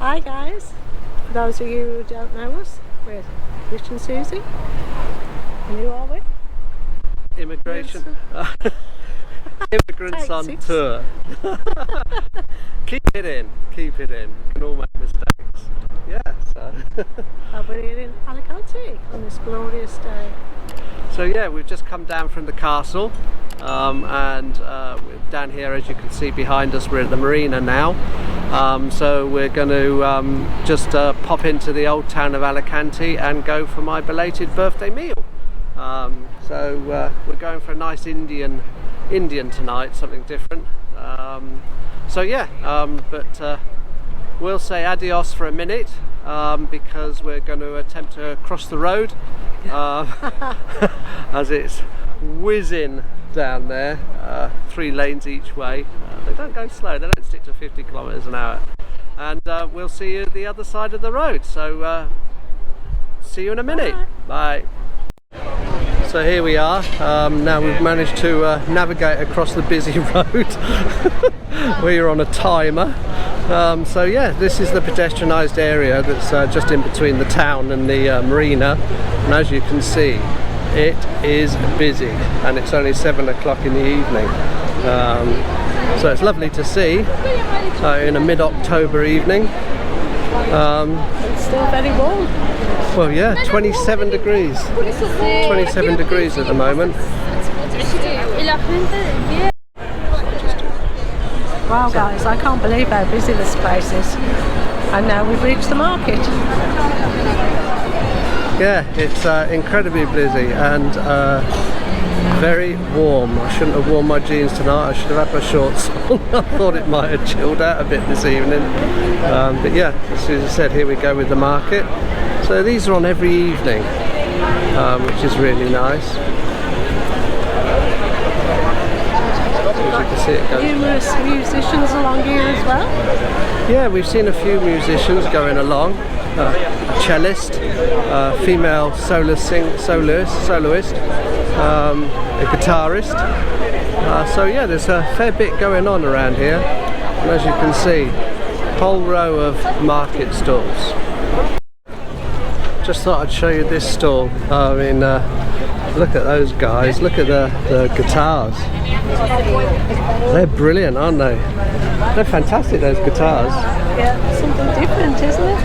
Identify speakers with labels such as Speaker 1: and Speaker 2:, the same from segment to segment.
Speaker 1: Hi guys, for those of you who don't know us, we're Rich and Susie. And who are we?
Speaker 2: Immigration. Immigrants on
Speaker 1: Six.
Speaker 2: tour. Keep it in, keep it in. We can all make mistakes. Yeah, so.
Speaker 1: We're here in Alicante on this glorious day.
Speaker 2: So yeah, we've just come down from the castle and we're down here, as you can see behind us, we're at the marina now. So we're going to just pop into the old town of Alicante and go for my belated birthday meal. So we're going for a nice Indian tonight, something different. So yeah, but we'll say adios for a minute because we're going to attempt to cross the road as it's whizzing down there, 3 lanes each way. They don't go slow, they don't stick to 50 kilometers an hour. And we'll see you at the other side of the road. So see you in a minute. Bye. So here we are. Now we've managed to navigate across the busy road. We're on a timer. So yeah, this is the pedestrianised area that's just in between the town and the marina. And as you can see, it is busy, and it's only 7 o'clock in the evening. So it's lovely to see in a mid-October evening.
Speaker 1: It's still very warm.
Speaker 2: Well, yeah, 27 degrees. 27 degrees at the moment.
Speaker 1: Wow guys, I can't believe how busy this place is. And now we've reached the market.
Speaker 2: Yeah, it's incredibly busy and very warm. I shouldn't have worn my jeans tonight, I should have had my shorts on. I thought it might have chilled out a bit this evening. But yeah, as Susan said, here we go with the market. So these are on every evening, which is really nice. As you can see, it goes.
Speaker 1: Numerous musicians along here as well.
Speaker 2: Yeah, we've seen a few musicians going along. A cellist, a female soloist, a guitarist. So yeah, there's a fair bit going on around here. And as you can see, a whole row of market stalls. Just thought I'd show you this stall. I mean, look at those guys, look at the guitars. They're brilliant, aren't they? They're fantastic, those guitars.
Speaker 1: Yeah, something different, isn't it?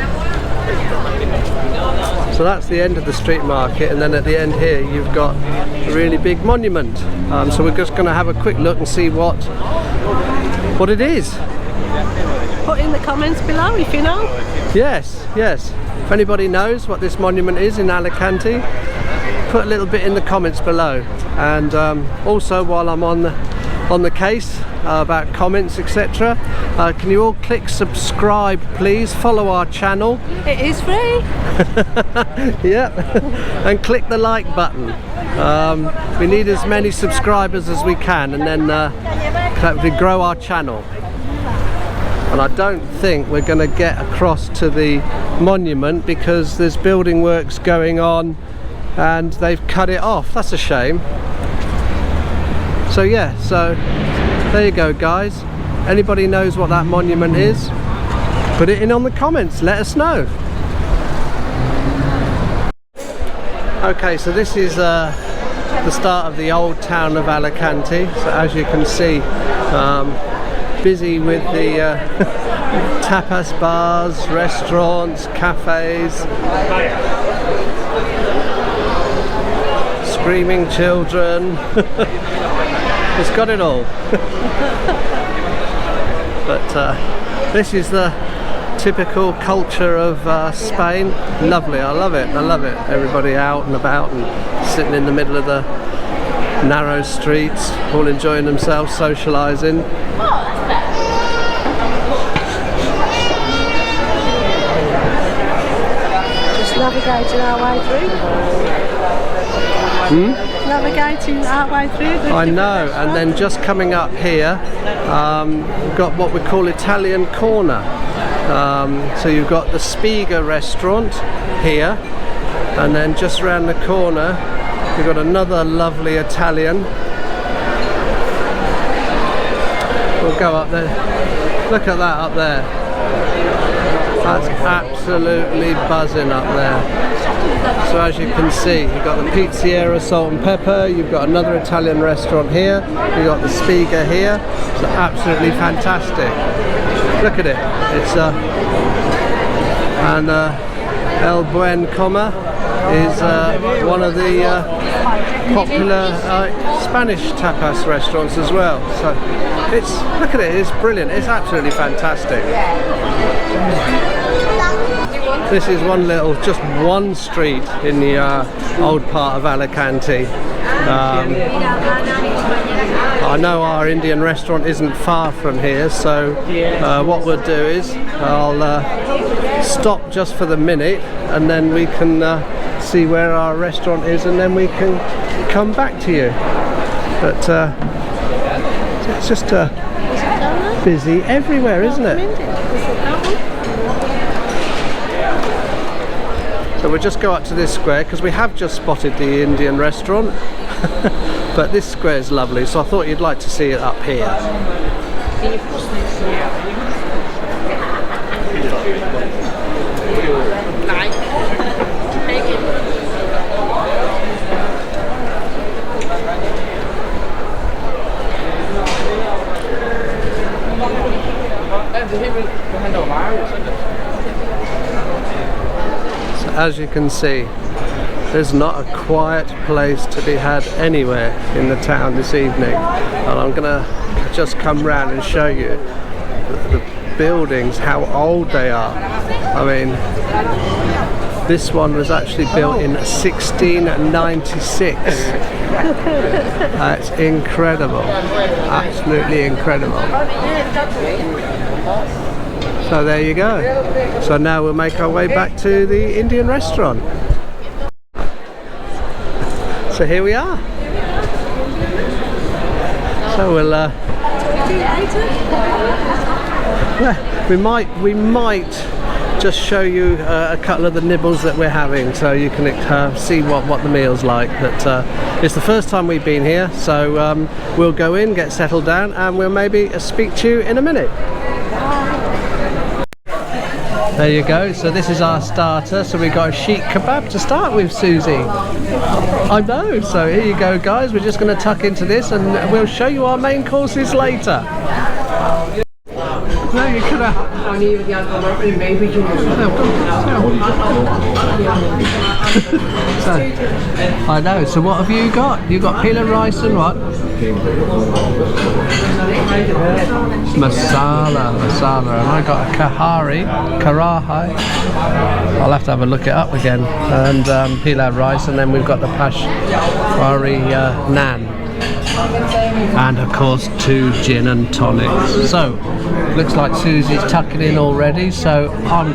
Speaker 2: So that's the end of the street market, and then at the end here you've got a really big monument. So we're just going to have a quick look and see what it is.
Speaker 1: Put in the comments below if you know.
Speaker 2: Yes, yes. If anybody knows what this monument is in Alicante, put a little bit in the comments below. And also, while I'm on the case about comments, etc., can you all click subscribe, please? Follow our channel.
Speaker 1: It is free.
Speaker 2: Yeah, and click the like button. We need as many subscribers as we can, and then hopefully grow our channel. And I don't think we're going to get across to the monument because there's building works going on and they've cut it off. That's a shame. So yeah, so there you go guys. Anybody knows what that monument is? Put it in on the comments, let us know. Okay, so this is the start of the old town of Alicante. So as you can see, busy with the tapas bars, restaurants, cafes, screaming children. It's got it all. But this is the typical culture of Spain. Lovely, I love it, I love it. Everybody out and about and sitting in the middle of the narrow streets, all enjoying themselves, socialising.
Speaker 1: Just navigating our way through. Navigating our way through.
Speaker 2: I know, and then just coming up here, we've got what we call Italian corner. So you've got the Spiga restaurant here, and then just around the corner you've got another lovely Italian. We'll go up there. Look at that up there. That's absolutely buzzing up there. So as you can see, you've got the Pizzeria Salt and Pepper, you've got another Italian restaurant here, you've got the Spiga here. It's absolutely fantastic. Look at it. It's and El Buen Coma is one of the popular Spanish tapas restaurants as well. So it's, look at it, it's brilliant, it's absolutely fantastic. This is just one street in the old part of Alicante. I know our Indian restaurant isn't far from here, so what we'll do is I'll stop just for the minute, and then we can see where our restaurant is, and then we can come back to you. But it's just busy everywhere, isn't it? So we'll just go up to this square because we have just spotted the Indian restaurant. But this square is lovely, so I thought you'd like to see it up here. So as you can see, there's not a quiet place to be had anywhere in the town this evening, and I'm gonna just come round and show you the buildings, how old they are. I mean, this one was actually built in 1696. That's incredible, absolutely incredible. So there you go. So now we'll make our way back to the Indian restaurant. So here we are. So we'll we might just show you a couple of the nibbles that we're having, so you can see what the meal's like. But it's the first time we've been here, so we'll go in, get settled down, and we'll maybe speak to you in a minute. There you go, so this is our starter. So we got a sheik kebab to start with, Susie. I know, so here you go guys, we're just going to tuck into this and we'll show you our main courses later. No, you could have. So, I know, so what have you got? You got pila rice and what? Masala, and I got a karahi. I'll have to have a look it up again. And pilau rice, and then we've got the pashwari naan. And of course 2 gin and tonics. So looks like Susie's tucking in already, so I'm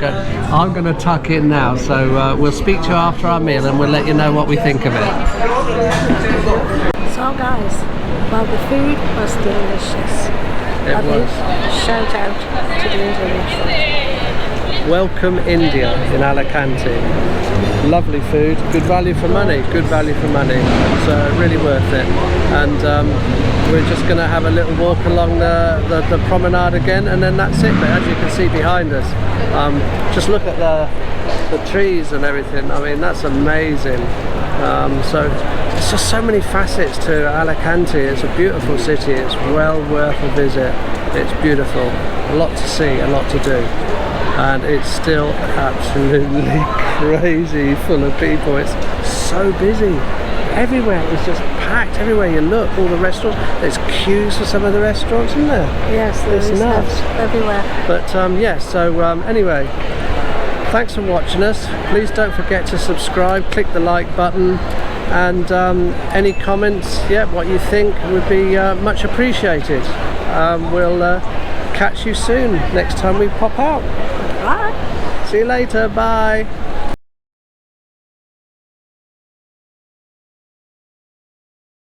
Speaker 2: going to tuck in now. So we'll speak to you after our meal and we'll let you know what we think of it.
Speaker 1: So guys, well, the food was delicious.
Speaker 2: It was.
Speaker 1: Shout out to the Indian restaurant.
Speaker 2: Welcome India in Alicante. Lovely food, good value for money, It's really worth it. And we're just going to have a little walk along the promenade again, and then that's it. But as you can see behind us, just look at the trees and everything. I mean, that's amazing. So it's just so many facets to Alicante. It's a beautiful city, it's well worth a visit. It's beautiful, a lot to see, a lot to do. And it's still absolutely crazy full of people. It's so busy everywhere. It's just packed everywhere you look. All the restaurants, there's queues for some of the restaurants, isn't there?
Speaker 1: Yes, there's nuts everywhere. But
Speaker 2: yeah, so anyway, thanks for watching us. Please don't forget to subscribe, click the like button, and any comments, what you think would be much appreciated. We'll catch you soon next time we pop out.
Speaker 1: Bye.
Speaker 2: See you later. Bye.